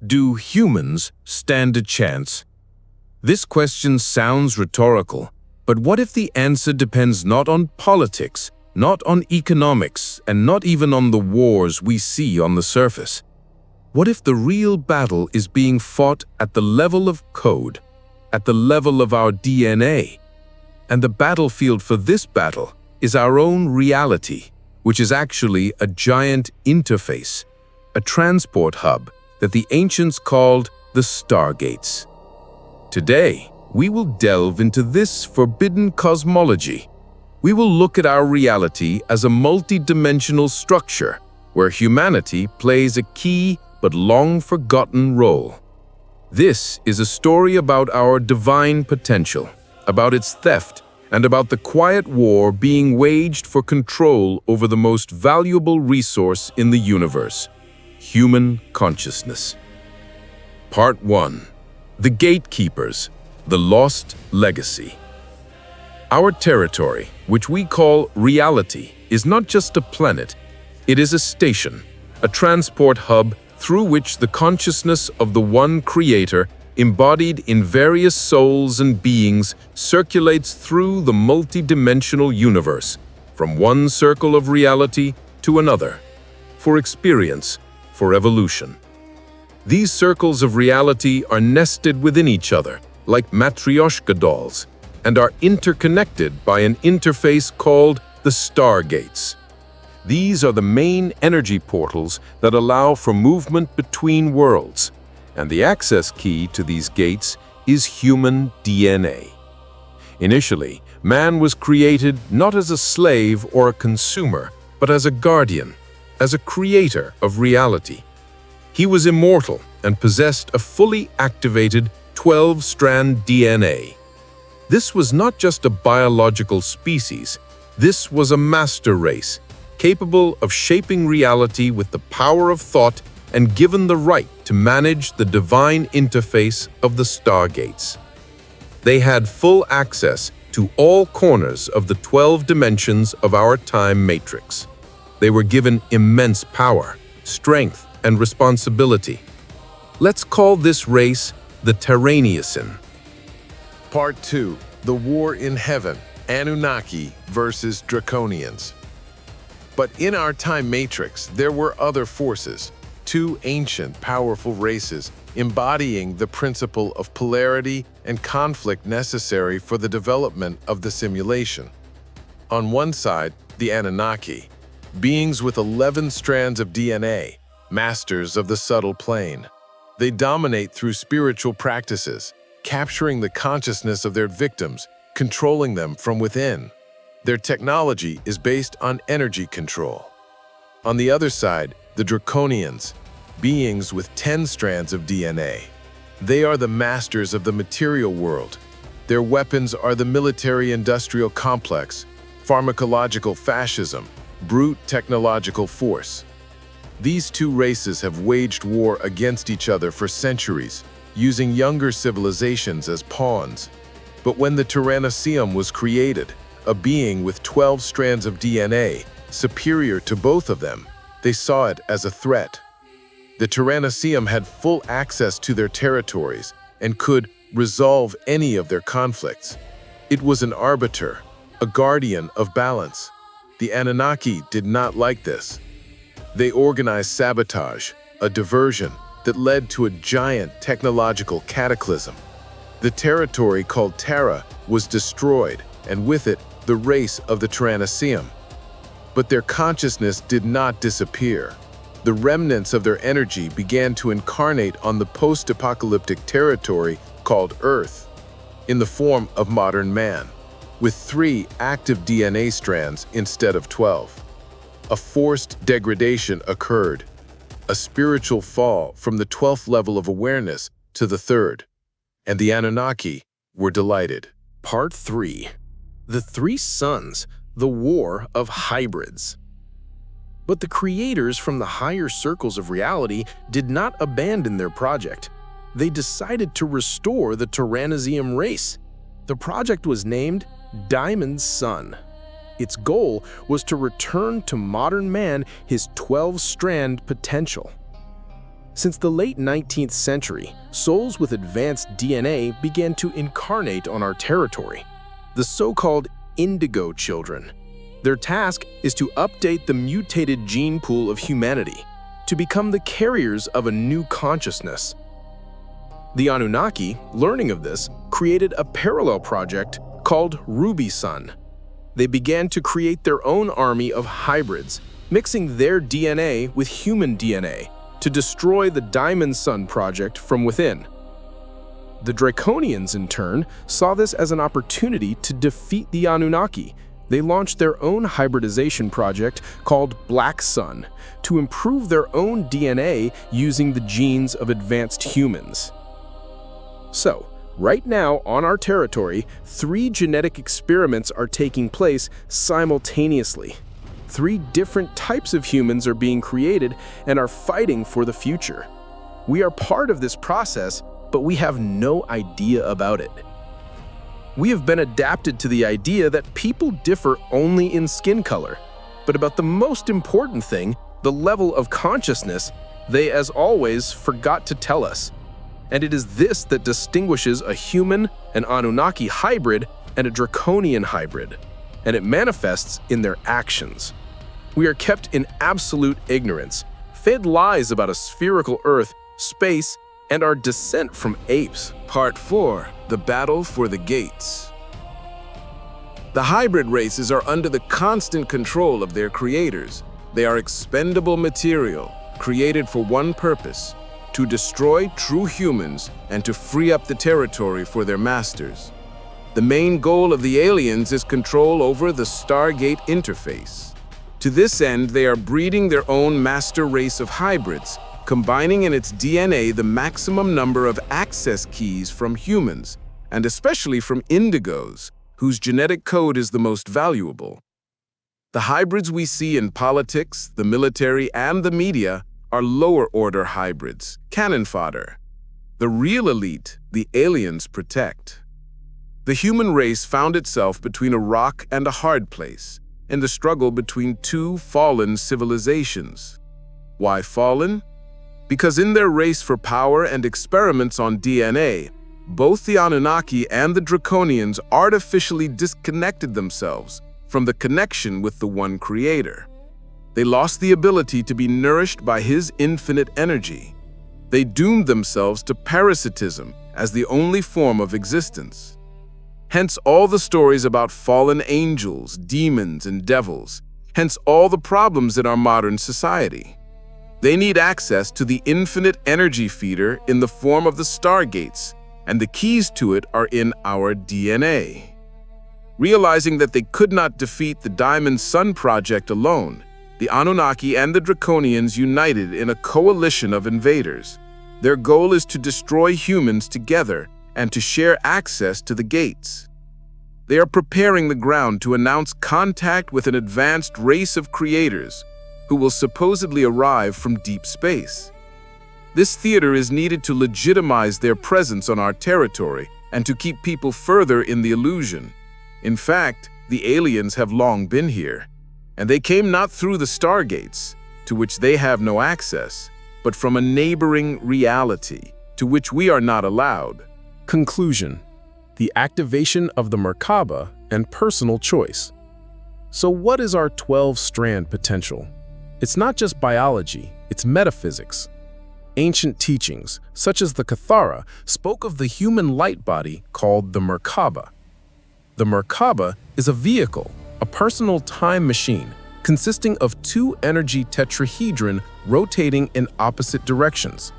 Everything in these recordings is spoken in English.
Do humans stand a chance? This question sounds rhetorical, but what if the answer depends not on politics, not on economics, and not even on the wars we see on the surface? What if the real battle is being fought at the level of code, at the level of our DNA? And the battlefield for this battle is our own reality, which is actually a giant interface, a transport hub that the ancients called the stargates. Today, we will delve into this forbidden cosmology. We will look at our reality as a multi-dimensional structure where humanity plays a key but long-forgotten role. This is a story about our divine potential, about its theft, and about the quiet war being waged for control over the most valuable resource in the universe, human consciousness. Part 1. The Gatekeepers, the Lost Legacy. Our territory, which we call reality, is not just a planet. It is a station, a transport hub through which the consciousness of the one creator, embodied in various souls and beings, circulates through the multi-dimensional universe, from one circle of reality to another, for experience, for evolution. These circles of reality are nested within each other, like matryoshka dolls, and are interconnected by an interface called the stargates. These are the main energy portals that allow for movement between worlds, and the access key to these gates is human DNA. Initially, man was created not as a slave or a consumer, but as a guardian, as a creator of reality. He was immortal and possessed a fully activated 12-strand DNA. This was not just a biological species, this was a master race, capable of shaping reality with the power of thought and given the right to manage the divine interface of the stargates. They had full access to all corners of the 12 dimensions of our time matrix. They were given immense power, strength, and responsibility. Let's call this race the Taranisium. Part 2. The War in Heaven, Anunnaki versus Draconians. But in our time matrix, there were other forces, two ancient, powerful races embodying the principle of polarity and conflict necessary for the development of the simulation. On one side, the Anunnaki, beings with 11 strands of DNA, masters of the subtle plane. They dominate through spiritual practices, capturing the consciousness of their victims, controlling them from within. Their technology is based on energy control. On the other side, the Draconians, beings with 10 strands of DNA. They are the masters of the material world. Their weapons are the military-industrial complex, pharmacological fascism, brute technological force. These two races have waged war against each other for centuries, using younger civilizations as pawns. But when the Taranisium was created, a being with 12 strands of DNA, superior to both of them, they saw it as a threat. The Taranisium had full access to their territories and could resolve any of their conflicts. It was an arbiter, a guardian of balance. The Anunnaki did not like this. They organized sabotage, a diversion that led to a giant technological cataclysm. The territory called Terra was destroyed, and with it, the race of the Taranisium. But their consciousness did not disappear. The remnants of their energy began to incarnate on the post-apocalyptic territory called Earth, in the form of modern man, with 3 active DNA strands instead of 12. A forced degradation occurred, a spiritual fall from the 12th level of awareness to the 3rd, and the Anunnaki were delighted. Part 3. The Three Suns, the War of Hybrids. But the creators from the higher circles of reality did not abandon their project. They decided to restore the Taranisium race. The project was named Diamond Sun. Its goal was to return to modern man his 12-strand potential. Since the late 19th century, souls with advanced DNA began to incarnate on our territory, the so-called Indigo Children. Their task is to update the mutated gene pool of humanity, to become the carriers of a new consciousness. The Anunnaki, learning of this, created a parallel project called Ruby Sun. They began to create their own army of hybrids, mixing their DNA with human DNA to destroy the Diamond Sun project from within. The Draconians, in turn, saw this as an opportunity to defeat the Anunnaki. They launched their own hybridization project called Black Sun to improve their own DNA using the genes of advanced humans. So, right now on our territory, 3 genetic experiments are taking place simultaneously. 3 different types of humans are being created and are fighting for the future. We are part of this process, but we have no idea about it. We have been adapted to the idea that people differ only in skin color, but about the most important thing, the level of consciousness, they, as always, forgot to tell us. And it is this that distinguishes a human, an Anunnaki hybrid, and a Draconian hybrid, and it manifests in their actions. We are kept in absolute ignorance, fed lies about a spherical Earth, space, and our descent from apes. Part 4. The Battle for the Gates. The hybrid races are under the constant control of their creators. They are expendable material, created for one purpose: to destroy true humans and to free up the territory for their masters. The main goal of the aliens is control over the Stargate interface. To this end, they are breeding their own master race of hybrids, combining in its DNA the maximum number of access keys from humans, and especially from indigos, whose genetic code is the most valuable. The hybrids we see in politics, the military, and the media are lower-order hybrids, cannon fodder. The real elite, the aliens protect. The human race found itself between a rock and a hard place, in the struggle between 2 fallen civilizations. Why fallen? Because in their race for power and experiments on DNA, both the Anunnaki and the Draconians artificially disconnected themselves from the connection with the one creator. They lost the ability to be nourished by his infinite energy. They doomed themselves to parasitism as the only form of existence. Hence all the stories about fallen angels, demons, and devils. Hence all the problems in our modern society. They need access to the infinite energy feeder in the form of the stargates, and the keys to it are in our DNA. Realizing that they could not defeat the Diamond Sun project alone, the Anunnaki and the Draconians united in a coalition of invaders. Their goal is to destroy humans together and to share access to the gates. They are preparing the ground to announce contact with an advanced race of creators who will supposedly arrive from deep space. This theater is needed to legitimize their presence on our territory and to keep people further in the illusion. In fact, the aliens have long been here, and they came not through the stargates, to which they have no access, but from a neighboring reality, to which we are not allowed. Conclusion: the activation of the Merkaba and personal choice. So what is our 12-strand potential? It's not just biology, it's metaphysics. Ancient teachings, such as the Kathara, spoke of the human light body called the Merkaba. The Merkaba is a vehicle, a personal time machine, consisting of 2 energy tetrahedron rotating in opposite directions.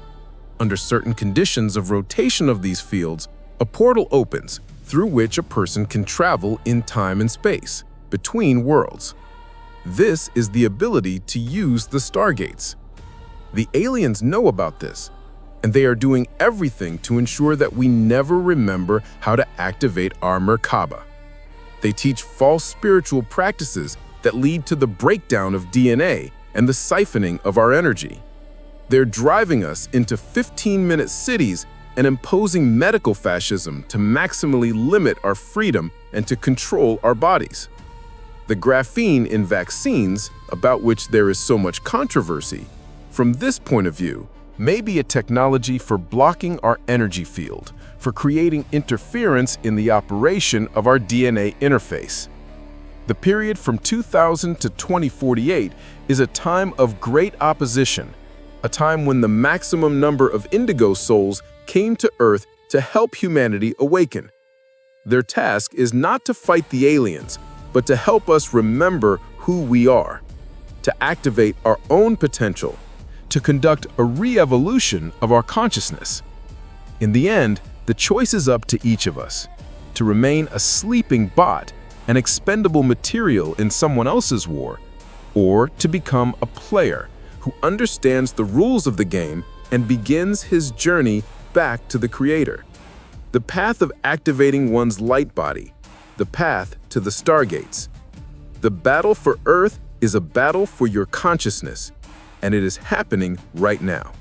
Under certain conditions of rotation of these fields, a portal opens through which a person can travel in time and space, between worlds. This is the ability to use the stargates. The aliens know about this, and they are doing everything to ensure that we never remember how to activate our Merkaba. They teach false spiritual practices that lead to the breakdown of DNA and the siphoning of our energy. They're driving us into 15-minute cities and imposing medical fascism to maximally limit our freedom and to control our bodies. The graphene in vaccines, about which there is so much controversy, from this point of view, may be a technology for blocking our energy field, for creating interference in the operation of our DNA interface. The period from 2000 to 2048 is a time of great opposition, a time when the maximum number of indigo souls came to Earth to help humanity awaken. Their task is not to fight the aliens, but to help us remember who we are, to activate our own potential, to conduct a re-evolution of our consciousness. In the end, the choice is up to each of us, to remain a sleeping bot, an expendable material in someone else's war, or to become a player who understands the rules of the game and begins his journey back to the Creator. The path of activating one's light body, the path to the stargates. The battle for Earth is a battle for your consciousness, and it is happening right now.